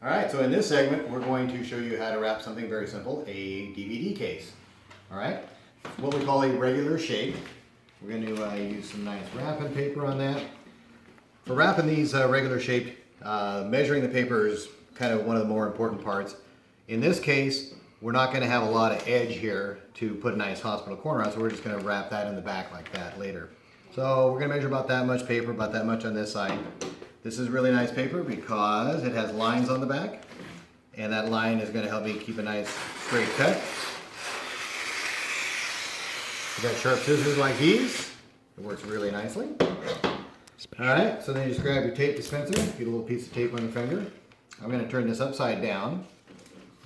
Alright, so in this segment, we're going to show you how to wrap something very simple, a DVD case. Alright, what we call a regular shape. We're going to use some nice wrapping paper on that. For wrapping these regular shaped, measuring the paper is kind of one of the more important parts. In this case, we're not going to have a lot of edge here to put a nice hospital corner on, so we're just going to wrap that in the back like that later. So we're going to measure about that much paper, about that much on this side. This is really nice paper because it has lines on the back, and that line is going to help me keep a nice straight cut. You got sharp scissors like these. It works really nicely. Alright, so then you just grab your tape dispenser, get a little piece of tape on your finger. I'm going to turn this upside down,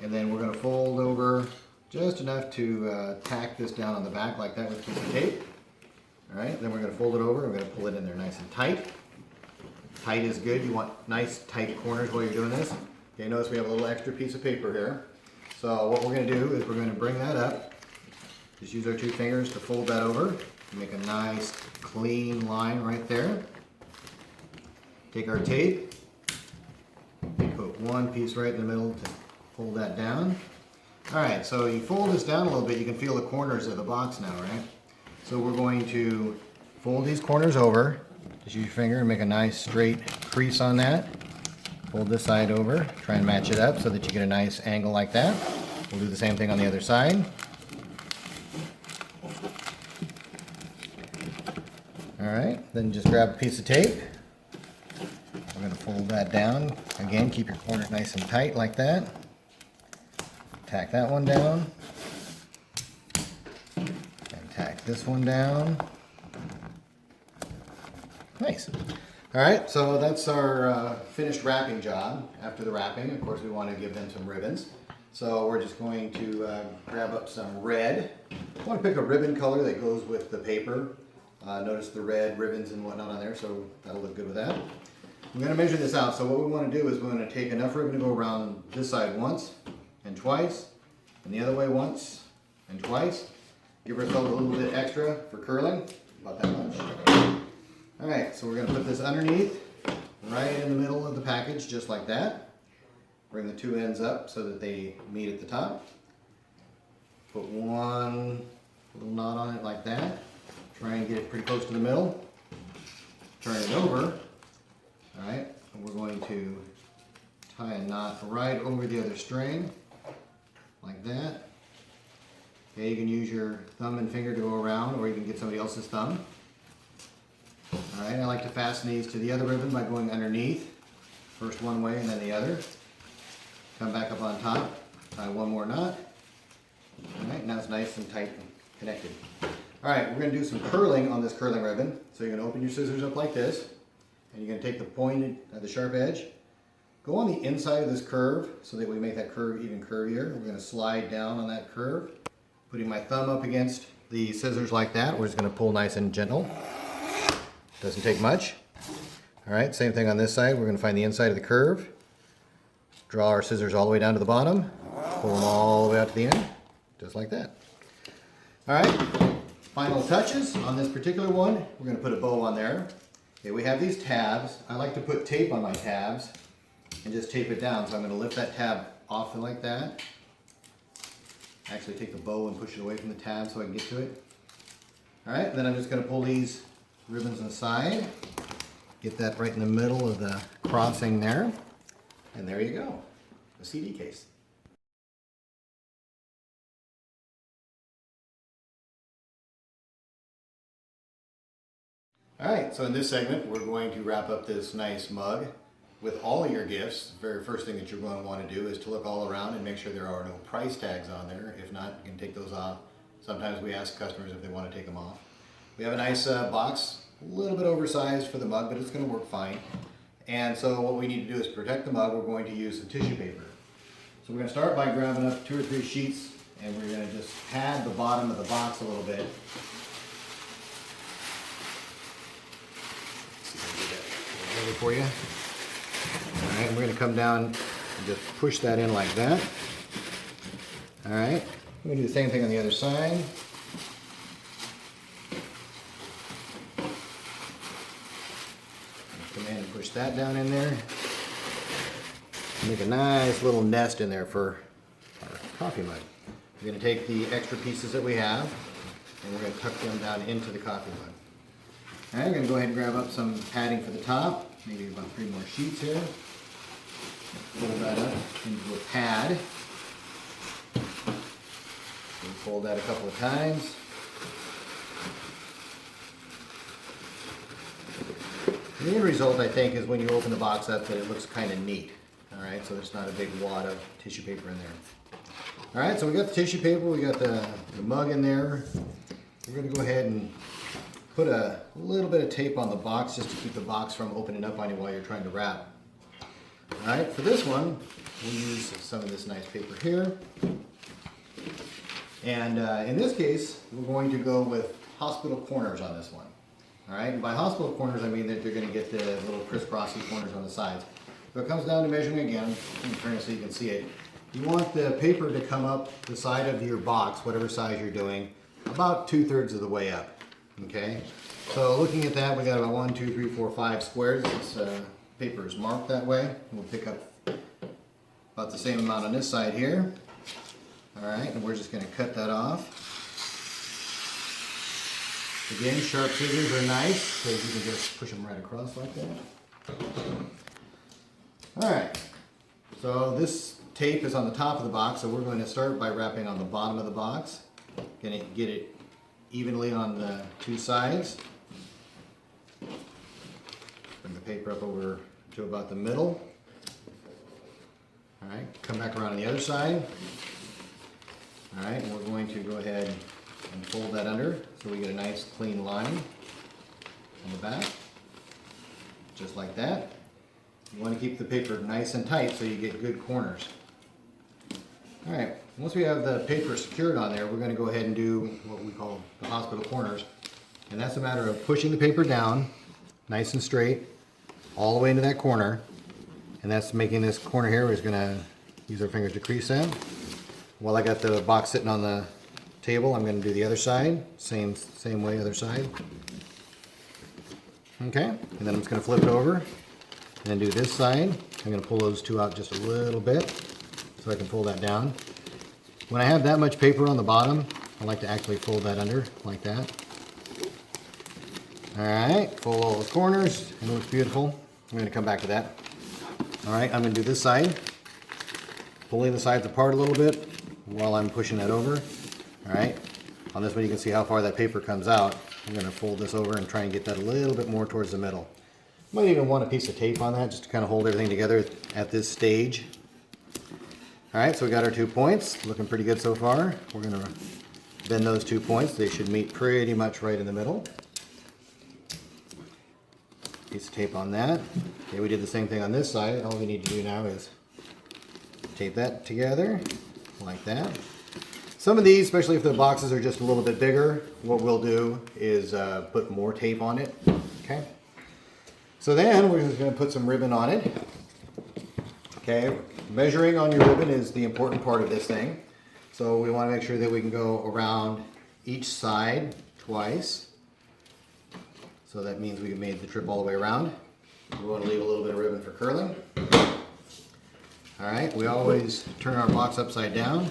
and then we're going to fold over just enough to tack this down on the back like that with a piece of tape. Alright, then we're going to fold it over and we're going to pull it in there nice and tight. Tight is good. You want nice tight corners while you're doing this. Okay, notice we have a little extra piece of paper here. So what we're going to do is we're going to bring that up. Just use our two fingers to fold that over. Make a nice clean line right there. Take our tape. Put one piece right in the middle to hold that down. Alright, so you fold this down a little bit. You can feel the corners of the box now, right? So we're going to fold these corners over. Just use your finger and make a nice straight crease on that. Fold this side over, try and match it up so that you get a nice angle like that. We'll do the same thing on the other side. Alright, then just grab a piece of tape. We're going to fold that down. Again, keep your corners nice and tight like that. Tack that one down. And tack this one down. Nice. Alright, so that's our finished wrapping job. After the wrapping, of course, we want to give them some ribbons. So we're just going to grab up some red. I want to pick a ribbon color that goes with the paper. Notice the red ribbons and whatnot on there, so that'll look good with that. I'm going to measure this out. So what we want to do is we're going to take enough ribbon to go around this side once and twice, and the other way once and twice. Give ourselves a little bit extra for curling, about that much. Alright, so we're going to put this underneath, right in the middle of the package, just like that. Bring the two ends up so that they meet at the top. Put one little knot on it like that. Try and get it pretty close to the middle. Turn it over. Alright, and we're going to tie a knot right over the other string, like that. Okay, you can use your thumb and finger to go around, or you can get somebody else's thumb. Alright, I like to fasten these to the other ribbon by going underneath. First one way and then the other. Come back up on top, tie one more knot. Alright, now it's nice and tight and connected. Alright, we're going to do some curling on this curling ribbon. So you're going to open your scissors up like this, and you're going to take the point at the sharp edge. Go on the inside of this curve so that we make that curve even curvier. We're going to slide down on that curve, putting my thumb up against the scissors like that. We're just going to pull nice and gentle. Doesn't take much. Alright, same thing on this side. We're going to find the inside of the curve. Draw our scissors all the way down to the bottom. Pull them all the way out to the end. Just like that. Alright, final touches on this particular one. We're going to put a bow on there. Okay, we have these tabs. I like to put tape on my tabs and just tape it down. So I'm going to lift that tab off like that. Actually take the bow and push it away from the tab so I can get to it. Alright, then I'm just going to pull these ribbons aside, get that right in the middle of the crossing there, and there you go, a CD case. Alright, so in this segment we're going to wrap up this nice mug with all of your gifts. The very first thing that you're going to want to do is to look all around and make sure there are no price tags on there. If not, you can take those off. Sometimes we ask customers if they want to take them off. We have a nice box, a little bit oversized for the mug, but it's going to work fine. And so what we need to do is protect the mug. We're going to use some tissue paper. So we're going to start by grabbing up 2 or 3 sheets, and we're going to just pad the bottom of the box a little bit. Let's see if I can get that ready for you. All right, we're going to come down and just push that in like that. All right, we're going to do the same thing on the other side. Come in and push that down in there. Make a nice little nest in there for our coffee mug. We're going to take the extra pieces that we have and we're going to tuck them down into the coffee mug. All right, I'm going to go ahead and grab up some padding for the top, maybe about 3 more sheets here. Fold that up into a pad. And fold that a couple of times. The end result, I think, is when you open the box up that it looks kind of neat. All right, so there's not a big wad of tissue paper in there. All right, so we got the tissue paper, we got the mug in there. We're going to go ahead and put a little bit of tape on the box just to keep the box from opening up on you while you're trying to wrap. All right, for this one, we'll use some of this nice paper here. And in this case, we're going to go with hospital corners on this one. All right, and by hospital corners, I mean that you're going to get the little crisscrossy corners on the sides. So it comes down to measuring again. Let me turn it so you can see it. You want the paper to come up the side of your box, whatever size you're doing, about 2/3 of the way up. Okay, so looking at that, we got about 1, 2, 3, 4, 5 squares. This paper is marked that way. We'll pick up about the same amount on this side here. All right, and we're just going to cut that off. Again, sharp scissors are nice, because you can just push them right across like that. All right, so this tape is on the top of the box, so we're going to start by wrapping on the bottom of the box. Going to get it evenly on the 2 sides. Bring the paper up over to about the middle. All right, come back around on the other side. All right, and we're going to go ahead and fold that under so we get a nice clean line on the back, just like that. You want to keep the paper nice and tight so you get good corners. All right, once we have the paper secured on there, we're going to go ahead and do what we call the hospital corners. And that's a matter of pushing the paper down nice and straight all the way into that corner. And that's making this corner here. We're just going to use our fingers to crease that. While I got the box sitting on the table, I'm going to do the other side. Same way, other side. Okay, and then I'm just going to flip it over and then do this side. I'm going to pull those 2 out just a little bit so I can pull that down. When I have that much paper on the bottom, I like to actually fold that under like that. All right, fold all those corners. It looks beautiful. I'm going to come back to that. All right, I'm going to do this side, pulling the sides apart a little bit while I'm pushing that over. All right, on this one you can see how far that paper comes out. I'm going to fold this over and try and get that a little bit more towards the middle. Might even want a piece of tape on that just to kind of hold everything together at this stage. All right, so we got our 2 points, looking pretty good so far. We're going to bend those 2 points. They should meet pretty much right in the middle. Piece of tape on that. Okay, we did the same thing on this side. All we need to do now is tape that together like that. Some of these, especially if the boxes are just a little bit bigger, what we'll do is put more tape on it. Okay. So then we're just going to put some ribbon on it. Okay, measuring on your ribbon is the important part of this thing. So we want to make sure that we can go around each side twice. So that means we made the trip all the way around. We want to leave a little bit of ribbon for curling. All right, we always turn our box upside down.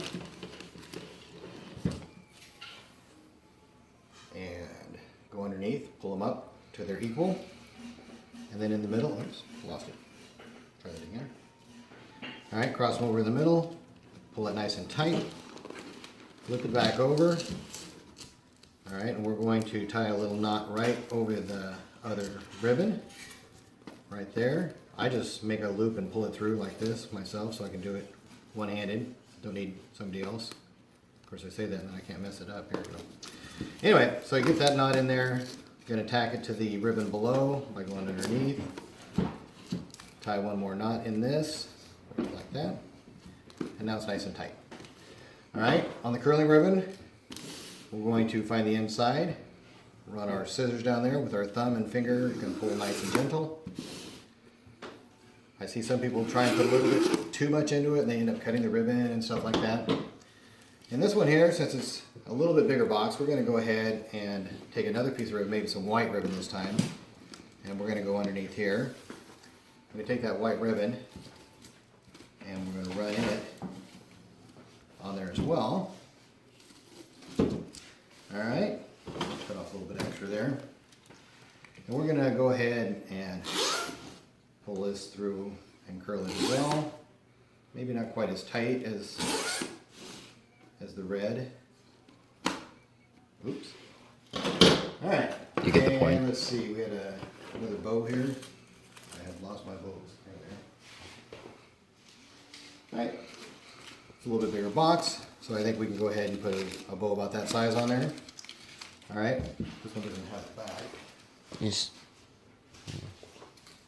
And go underneath, pull them up till they're equal. And then in the middle, oops, lost it. Try that again. All right, cross them over in the middle, pull it nice and tight, flip it back over. All right, and we're going to tie a little knot right over the other ribbon, right there. I just make a loop and pull it through like this myself so I can do it one-handed. Don't need somebody else. Of course I say that and then I can't mess it up. Here we go. Anyway, so you get that knot in there. You're going to tack it to the ribbon below by going underneath. Tie one more knot in this, like that. And now it's nice and tight. All right, on the curling ribbon, we're going to find the inside, run our scissors down there with our thumb and finger. You can pull nice and gentle. I see some people try and put a little bit too much into it and they end up cutting the ribbon and stuff like that. In this one here, since it's a little bit bigger box, we're going to go ahead and take another piece of ribbon, maybe some white ribbon this time, and we're going to go underneath here. I'm going to take that white ribbon and we're going to run it on there as well. Alright, cut off a little bit extra there. And we're going to go ahead and pull this through and curl it as well. Maybe not quite as tight as the red. Oops. Alright. You get the point. Let's see, we had another bow here. I have lost my bows. Alright. It's a little bit bigger box, so I think we can go ahead and put a bow about that size on there. Alright. This one doesn't have a back. Yes. There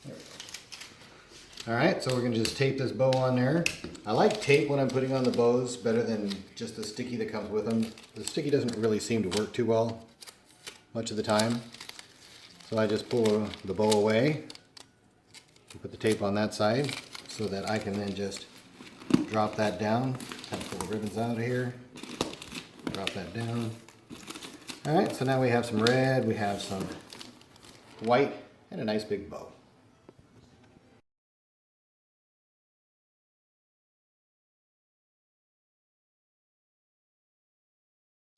we go. Alright, so we're going to just tape this bow on there. I like tape when I'm putting on the bows better than just the sticky that comes with them. The sticky doesn't really seem to work too well much of the time. So I just pull the bow away and put the tape on that side so that I can then just drop that down. Kind of pull the ribbons out of here. Drop that down. Alright, so now we have some red, we have some white, and a nice big bow.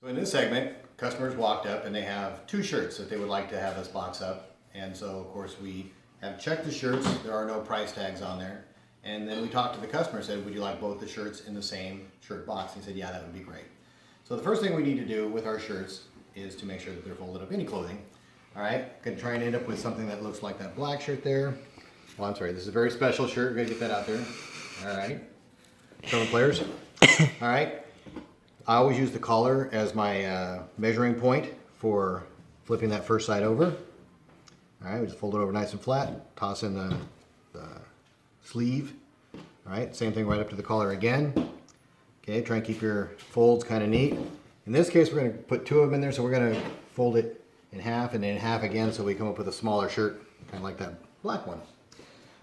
So in this segment, customers walked up and they have 2 shirts that they would like to have us box up. And so of course we have checked the shirts, there are no price tags on there. And then we talked to the customer, said, would you like both the shirts in the same shirt box? He said, yeah, that would be great. So the first thing we need to do with our shirts is to make sure that they're folded up any clothing. Alright, gonna try and end up with something that looks like that black shirt there. Well, I'm sorry, this is a very special shirt, we're gonna get that out there. Alright, trumpet players. Alright. I always use the collar as my measuring point for flipping that first side over. Alright, we just fold it over nice and flat, toss in the sleeve. Alright, same thing right up to the collar again. Okay, try and keep your folds kind of neat. In this case, we're going to put 2 of them in there, so we're going to fold it in half and then in half again so we come up with a smaller shirt, kind of like that black one.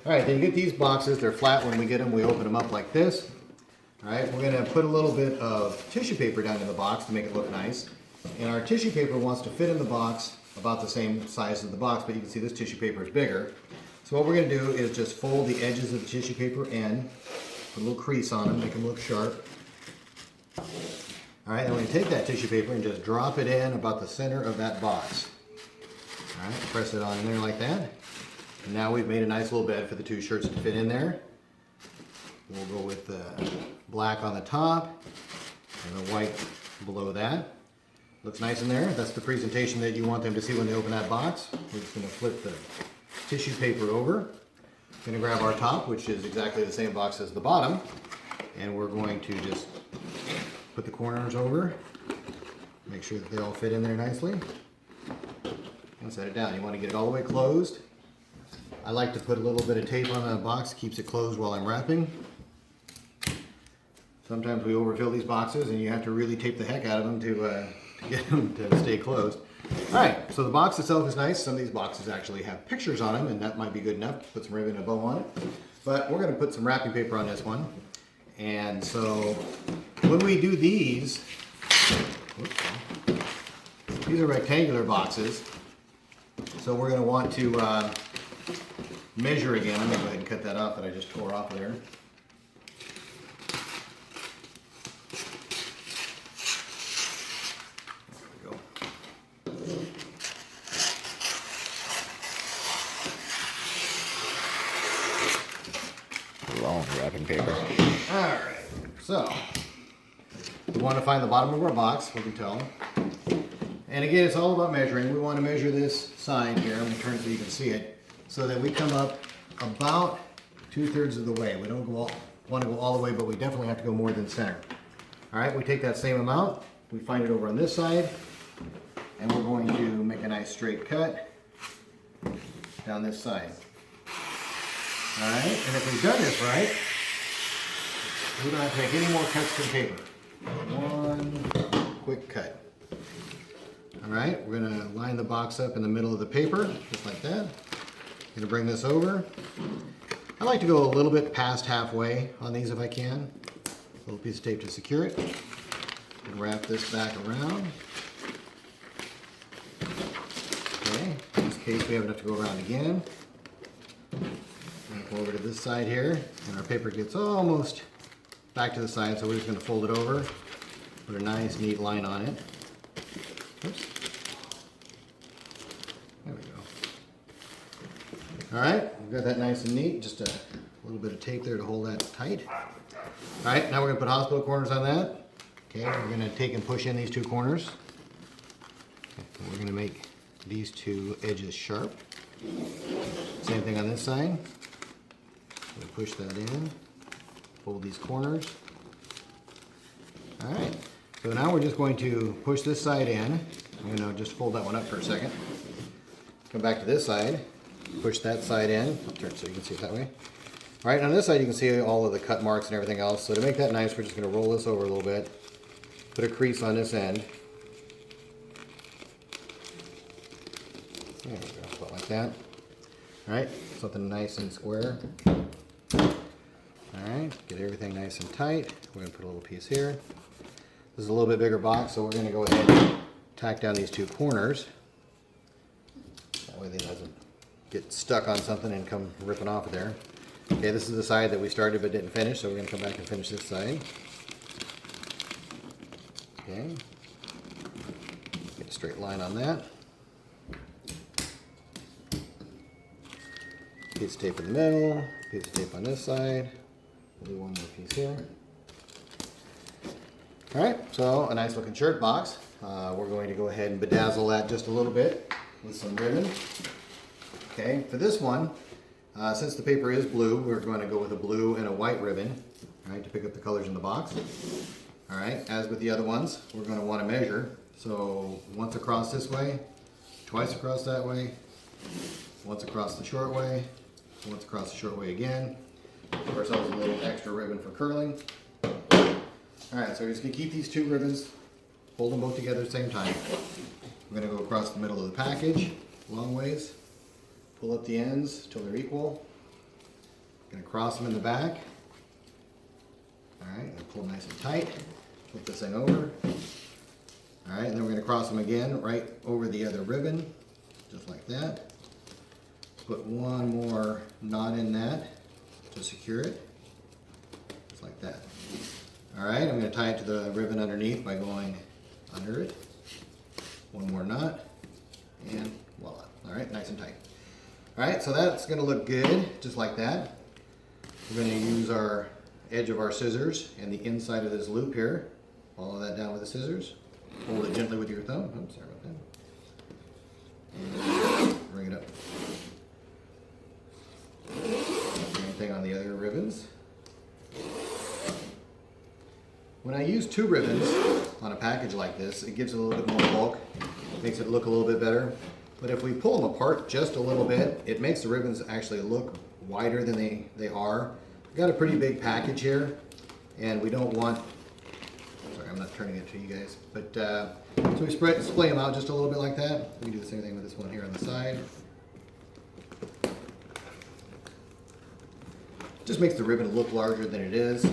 Alright, then you get these boxes, they're flat when we get them, we open them up like this. Alright, we're going to put a little bit of tissue paper down in the box to make it look nice. And our tissue paper wants to fit in the box about the same size as the box, but you can see this tissue paper is bigger. So what we're going to do is just fold the edges of the tissue paper in, put a little crease on them, make them look sharp. Alright, then we're going to take that tissue paper and just drop it in about the center of that box. Alright, press it on in there like that. And now we've made a nice little bed for the 2 shirts to fit in there. We'll go with the black on the top and the white below that. Looks nice in there. That's the presentation that you want them to see when they open that box. We're just going to flip the tissue paper over. We're going to grab our top, which is exactly the same box as the bottom, and we're going to just put the corners over, make sure that they all fit in there nicely, and set it down. You want to get it all the way closed. I like to put a little bit of tape on the box, keeps it closed while I'm wrapping. Sometimes we overfill these boxes and you have to really tape the heck out of them to get them to stay closed. Alright, so the box itself is nice. Some of these boxes actually have pictures on them and that might be good enough. Put some ribbon and a bow on it. But we're going to put some wrapping paper on this one. And so when we do these are rectangular boxes. So we're going to want to measure again. I'm going to go ahead and cut that off that I just tore off of there. Long wrapping paper. Alright, so we want to find the bottom of our box, we can tell. And again, it's all about measuring. We want to measure this side here. I'm going to turn it so you can see it. So that we come up about 2/3 of the way. We don't want to go all the way, but we definitely have to go more than center. Alright, we take that same amount, we find it over on this side, and we're going to make a nice straight cut down this side. Alright, and if we've done this right, we don't have to make any more cuts to the paper. One quick cut. Alright, we're going to line the box up in the middle of the paper, just like that. I'm going to bring this over. I like to go a little bit past halfway on these if I can. A little piece of tape to secure it. And wrap this back around. Okay, in this case we have enough to go around again. come over to this side here, and our paper gets almost back to the side, so we're just going to fold it over, put a nice neat line on it. Oops. There we go. Alright, we've got that nice and neat, just a little bit of tape there to hold that tight. Alright, now we're going to put hospital corners on that. Okay, we're going to take and push in these two corners. Okay, we're going to make these two edges sharp. Same thing on this side. We'll push that in, fold these corners. Alright, so now we're just going to push this side in. I'm going to just fold that one up for a second. Come back to this side, push that side in. I'll turn it so you can see it that way. Alright, on this side you can see all of the cut marks and everything else. So to make that nice, we're just going to roll this over a little bit, put a crease on this end. There we go, about like that. Alright, something nice and square. Alright, get everything nice and tight. We're going to put a little piece here. This is a little bit bigger box, so we're going to go ahead and tack down these two corners. That way they doesn't get stuck on something and come ripping off of there. Okay, this is the side that we started but didn't finish, so we're going to come back and finish this side. Okay, get a straight line on that. Piece of tape in the middle, piece of tape on this side. We'll do one more piece here. Alright, so a nice looking shirt box. We're going to go ahead and bedazzle that just a little bit with some ribbon. Okay, for this one, since the paper is blue, we're going to go with a blue and a white ribbon, right, to pick up the colors in the box. Alright, as with the other ones, we're going to want to measure. So once across this way, twice across that way, once across the short way, once across the short way again. Give ourselves a little extra ribbon for curling. Alright, so we're just going to keep these two ribbons, hold them both together at the same time. We're going to go across the middle of the package, long ways, pull up the ends till they're equal. Going to cross them in the back. Alright, pull them nice and tight. Flip this thing over. Alright, and then we're going to cross them again right over the other ribbon, just like that. Put one more knot in that to secure it, just like that. Alright, I'm going to tie it to the ribbon underneath by going under it. One more knot, and voila. Alright, nice and tight. Alright, so that's going to look good, just like that. We're going to use our edge of our scissors and the inside of this loop here. Follow that down with the scissors. Hold it gently with your thumb. Oops, sorry about that. And bring it up. Same thing on the other ribbons. When I use two ribbons on a package like this, it gives it a little bit more bulk, makes it look a little bit better. But if we pull them apart just a little bit, it makes the ribbons actually look wider than they are. We've got a pretty big package here, and we don't want, sorry, I'm not turning it to you guys, but so we splay them out just a little bit like that. We do the same thing with this one here on the side. Just makes the ribbon look larger than it is.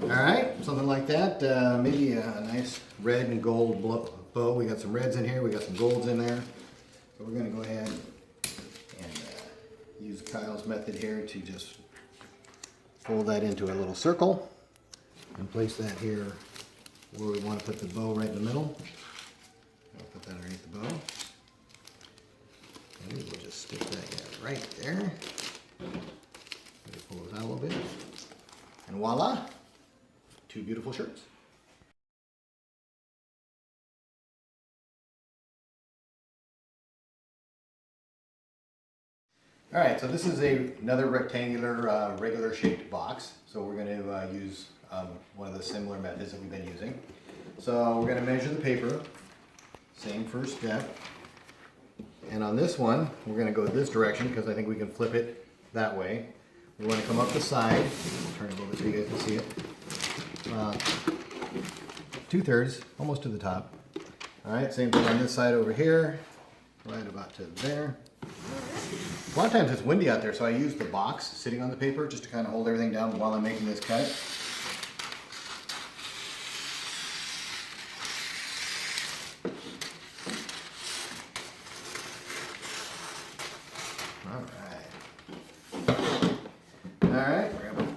Alright, something like that. Maybe a nice red and gold bow. We got some reds in here, we got some golds in there. So we're going to go ahead and use Kyle's method here to just fold that into a little circle and place that here where we want to put the bow right in the middle. I'll put that underneath the bow. And we'll just stick that right there. Maybe pull those out a little bit. And voila! Two beautiful shirts. Alright, so this is another rectangular, regular shaped box. So we're going to use one of the similar methods that we've been using. So we're going to measure the paper. Same first step. And on this one, we're going to go this direction because I think we can flip it that way. We want to come up the side. I'll turn it a little bit so you guys can see it. 2/3, almost to the top. Alright, same thing on this side over here. Right about to there. A lot of times it's windy out there, so I use the box sitting on the paper just to kind of hold everything down while I'm making this cut.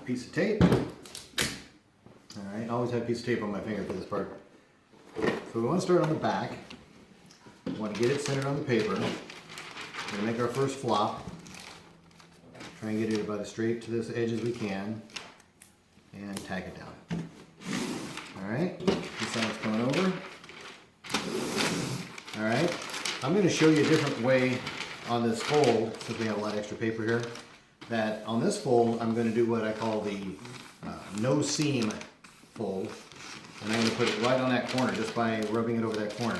piece of tape. Alright, always have a piece of tape on my finger for this part. So we want to start on the back. We want to get it centered on the paper. We're going to make our first flop. Try and get it about as straight to this edge as we can. And tack it down. Alright, this side's coming over. Alright, I'm going to show you a different way on this fold, since we have a lot of extra paper here, that on this fold I'm going to do what I call the no seam fold. And I'm going to put it right on that corner just by rubbing it over that corner.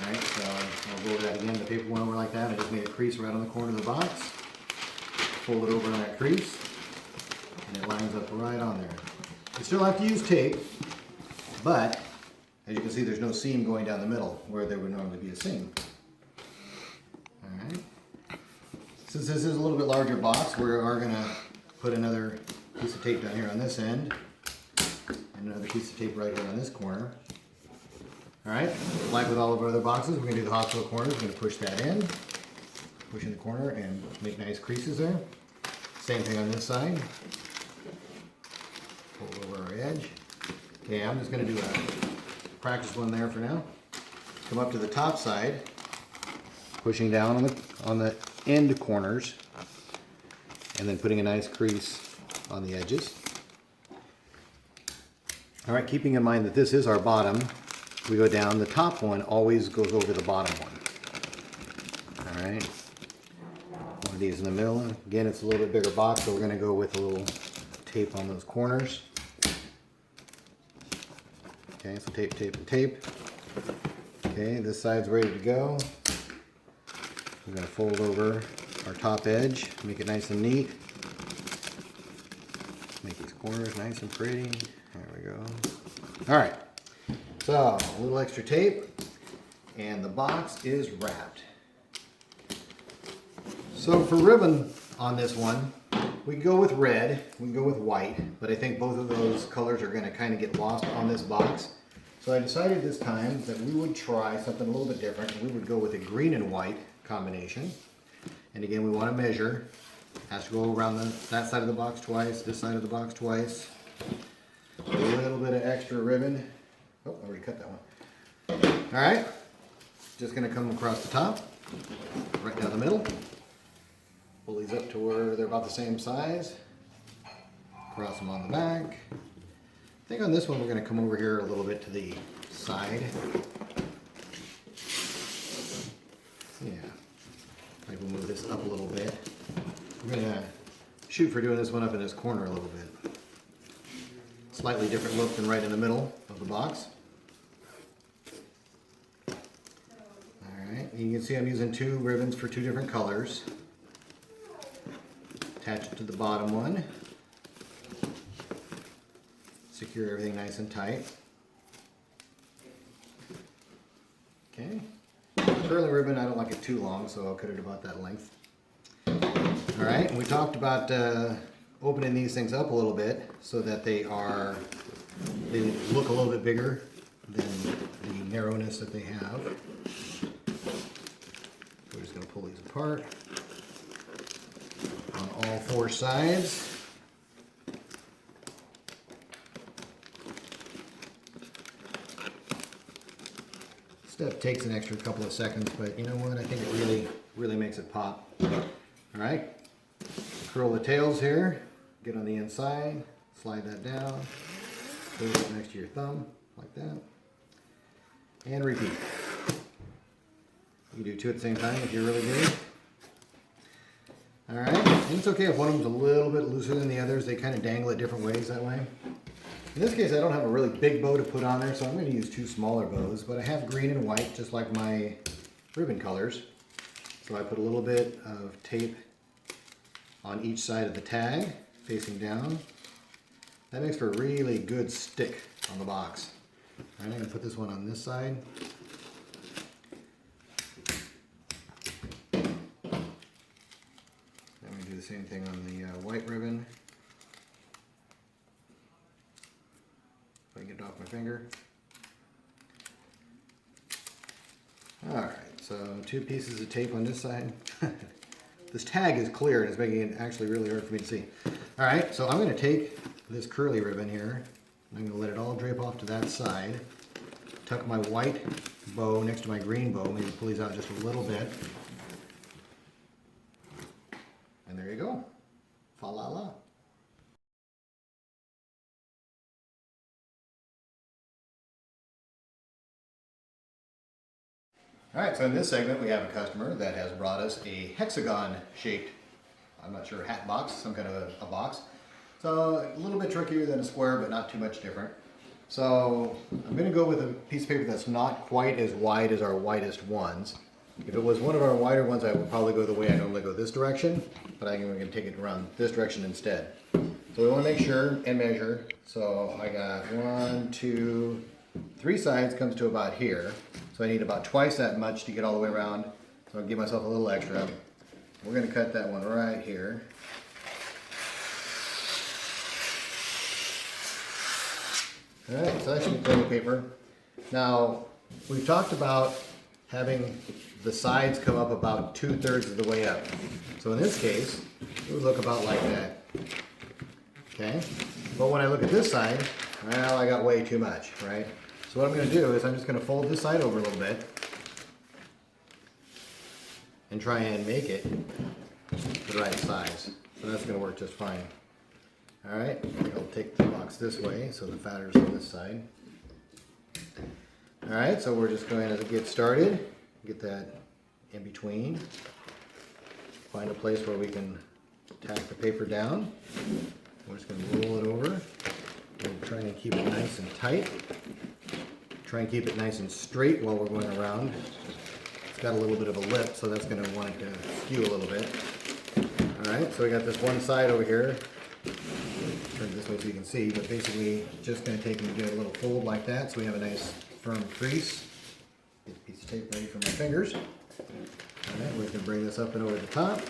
Alright, so I'll go over that again. The paper went over like that. I just made a crease right on the corner of the box. Fold it over on that crease. And it lines up right on there. You still have to use tape, but as you can see, there's no seam going down the middle where there would normally be a seam. Alright. Since this is a little bit larger box, we are going to put another piece of tape down here on this end. And another piece of tape right here on this corner. Alright, like with all of our other boxes, we're going to do the hospital corners. We're going to push that in. Push in the corner and make nice creases there. Same thing on this side. Fold over our edge. Okay, I'm just going to do a practice one there for now. Come up to the top side, pushing down on the end corners, and then putting a nice crease on the edges. All right, keeping in mind that this is our bottom, we go down. The top one always goes over the bottom one. All right, one of these in the middle. Again, it's a little bit bigger box, so we're going to go with a little tape on those corners. Okay, so tape, tape, and tape. Okay, this side's ready to go. We're going to fold over our top edge, make it nice and neat. Make these corners nice and pretty. There we go. All right, so a little extra tape, and the box is wrapped. So for ribbon on this one, we can go with red, we can go with white, but I think both of those colors are going to kind of get lost on this box. So I decided this time that we would try something a little bit different. We would go with a green and white combination. And again, we want to measure. Has to go around that side of the box twice, this side of the box twice. A little bit of extra ribbon. Oh, I already cut that one. All right, just going to come across the top, right down the middle. Pull these up to where they're about the same size. Cross them on the back. I think on this one we're going to come over here a little bit to the side. Yeah, maybe we'll move this up a little bit. We're going to shoot for doing this one up in this corner a little bit. Slightly different look than right in the middle of the box. Alright, you can see I'm using two ribbons for two different colors. Attach it to the bottom one. Secure everything nice and tight. Okay. Curling ribbon, I don't like it too long, so I'll cut it about that length. Alright, we talked about opening these things up a little bit so that they look a little bit bigger than the narrowness that they have. We're just going to pull these apart on all four sides. Step takes an extra couple of seconds, but you know what? I think it really makes it pop. Alright, curl the tails here, get on the inside, slide that down, put it next to your thumb, like that, and repeat. You can do two at the same time if you're really good. Alright, and it's okay if one of them's a little bit looser than the others. They kind of dangle it different ways that way. In this case, I don't have a really big bow to put on there, so I'm going to use two smaller bows, but I have green and white, just like my ribbon colors. So I put a little bit of tape on each side of the tag, facing down. That makes for a really good stick on the box. All right, I'm going to put this one on this side. I'm going to do the same thing on the white ribbon. If I can get it off my finger. Alright, so two pieces of tape on this side. This tag is clear and it's making it actually really hard for me to see. Alright, so I'm going to take this curly ribbon here. I'm going to let it all drape off to that side. Tuck my white bow next to my green bow. Maybe pull these out just a little bit. And there you go. Fa la la. Alright, so in this segment we have a customer that has brought us a hexagon shaped, I'm not sure, hat box, some kind of a box. So a little bit trickier than a square, but not too much different. So I'm going to go with a piece of paper that's not quite as wide as our widest ones. If it was one of our wider ones, I would probably go the way I normally go, this direction, but I'm going to take it around this direction instead. So we want to make sure and measure. So I got 1, 2, 3 sides comes to about here. So I need about twice that much to get all the way around. So I'll give myself a little extra. We're going to cut that one right here. Alright, so that should be plenty of paper. Now, we've talked about having the sides come up about 2/3 of the way up. So in this case, it would look about like that. Okay? But when I look at this side, well, I got way too much, right? So what I'm going to do is I'm just going to fold this side over a little bit and try and make it the right size. So that's going to work just fine. Alright, I'll take the box this way so the fatter's on this side. Alright, so we're just going to get started, get that in between, find a place where we can tack the paper down. We're just going to roll it over. We're trying to keep it nice and tight. Try and keep it nice and straight while we're going around. It's got a little bit of a lip, so that's going to want it to skew a little bit. Alright, so we got this one side over here. Turn it this way so you can see, but basically just going to take and do a little fold like that so we have a nice firm crease. Get a piece of tape ready for my fingers. Alright, we're going to bring this up and over the top.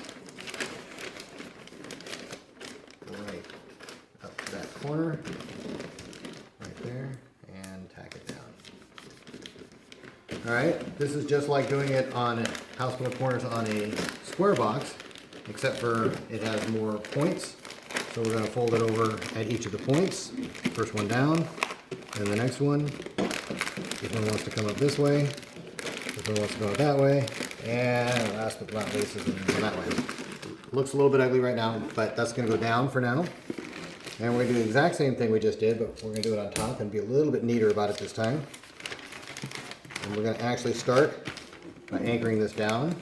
Right up to that corner. Right there. And tack it down. Alright, this is just like doing it on hospital corners on a square box, except for it has more points. So we're going to fold it over at each of the points. First one down, and the next one. This one wants to come up this way. This one wants to go up that way. And last but not least is going to go that way. Looks a little bit ugly right now, but that's going to go down for now. And we're going to do the exact same thing we just did, but we're going to do it on top and be a little bit neater about it this time. And we're going to actually start by anchoring this down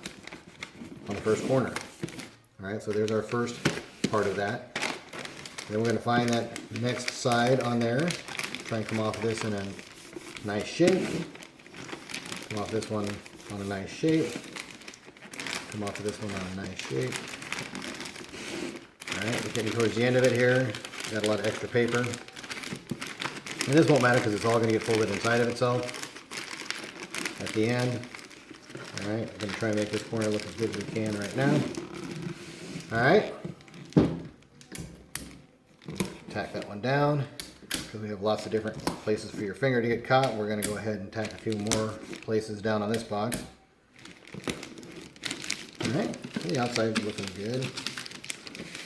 on the first corner. Alright, so there's our first part of that. Then we're going to find that next side on there. Try and come off of this in a nice shape. Come off this one on a nice shape. Come off of this one on a nice shape. Alright, we're getting towards the end of it here. Got a lot of extra paper. And this won't matter because it's all going to get folded inside of itself at the end. Alright, I'm going to try and make this corner look as good as we can right now. Alright. Tack that one down because we have lots of different places for your finger to get caught. We're going to go ahead and tack a few more places down on this box. Alright, the outside's looking good.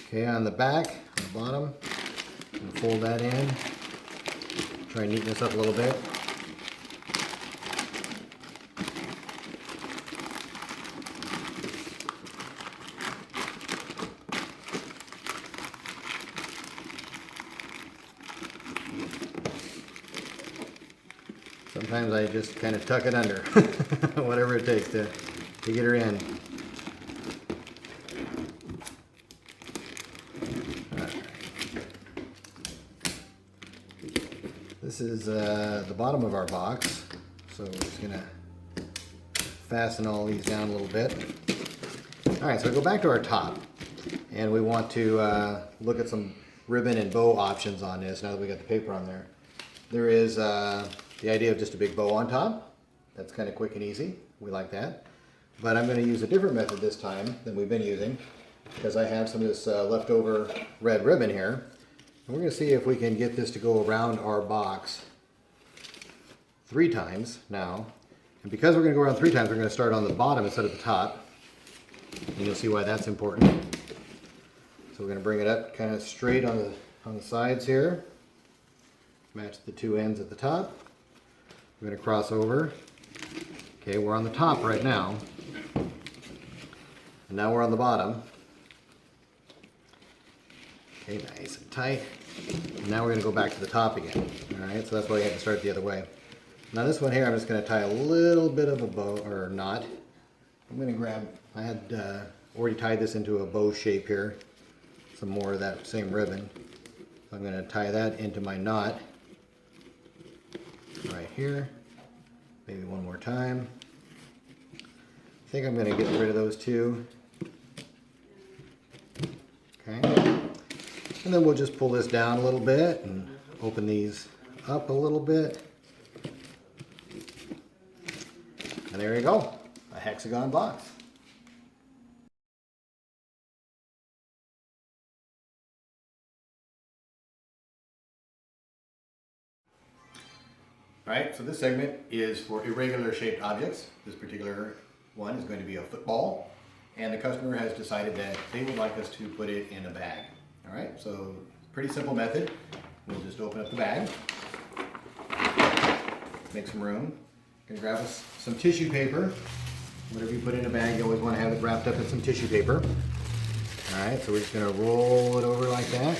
Okay, on the back, on the bottom, I'm going to fold that in. Try and neaten this up a little bit. Sometimes I just kind of tuck it under, whatever it takes to get her in. This is the bottom of our box, so we're just going to fasten all these down a little bit. Alright, so we go back to our top, and we want to look at some ribbon and bow options on this now that we got the paper on there. There is the idea of just a big bow on top. That's kind of quick and easy. We like that. But I'm going to use a different method this time than we've been using because I have some of this leftover red ribbon here. And we're going to see if we can get this to go around our box 3 times now. And because we're going to go around 3 times, we're going to start on the bottom instead of the top. And you'll see why that's important. So we're going to bring it up kind of straight on on the sides here. Match the two ends at the top. We're going to cross over. Okay, we're on the top right now. And now we're on the bottom. Okay, nice and tight. And now we're going to go back to the top again. Alright, so that's why you have to start the other way. Now this one here, I'm just going to tie a little bit of a bow, or knot. I'm going to grab, I had already tied this into a bow shape here. Some more of that same ribbon. So I'm going to tie that into my knot. Right here. Maybe one more time. I think I'm going to get rid of those two. Okay. And then we'll just pull this down a little bit and open these up a little bit. And there you go, a hexagon box. Alright, so this segment is for irregular shaped objects. This particular one is going to be a football, and the customer has decided that they would like us to put it in a bag. Alright, so pretty simple method. We'll just open up the bag, make some room. Gonna grab us some tissue paper. Whatever you put in a bag, you always want to have it wrapped up in some tissue paper. Alright, so we're just gonna roll it over like that.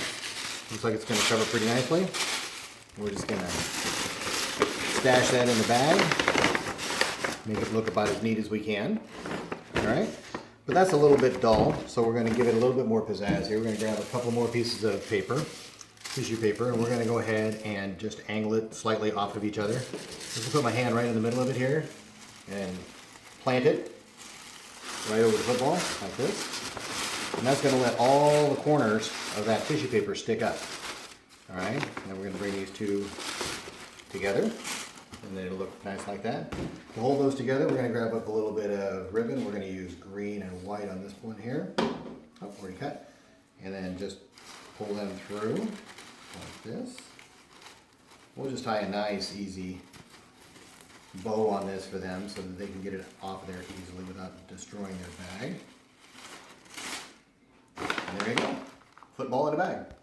Looks like it's gonna cover pretty nicely. We're just gonna stash that in the bag. Make it look about as neat as we can. Alright, but that's a little bit dull, so we're gonna give it a little bit more pizzazz here. We're gonna grab a couple more pieces of paper, tissue paper, and we're gonna go ahead and just angle it slightly off of each other. Just put my hand right in the middle of it here and plant it right over the football like this. And that's going to let all the corners of that tissue paper stick up. Alright, now we're going to bring these two together and then it'll look nice like that. To hold those together, we're going to grab up a little bit of ribbon. We're going to use green and white on this one here. Oh, already cut. And then just pull them through like this. We'll just tie a nice, easy bow on this for them so that they can get it off of there easily without destroying their bag. And there you go. Football in a bag.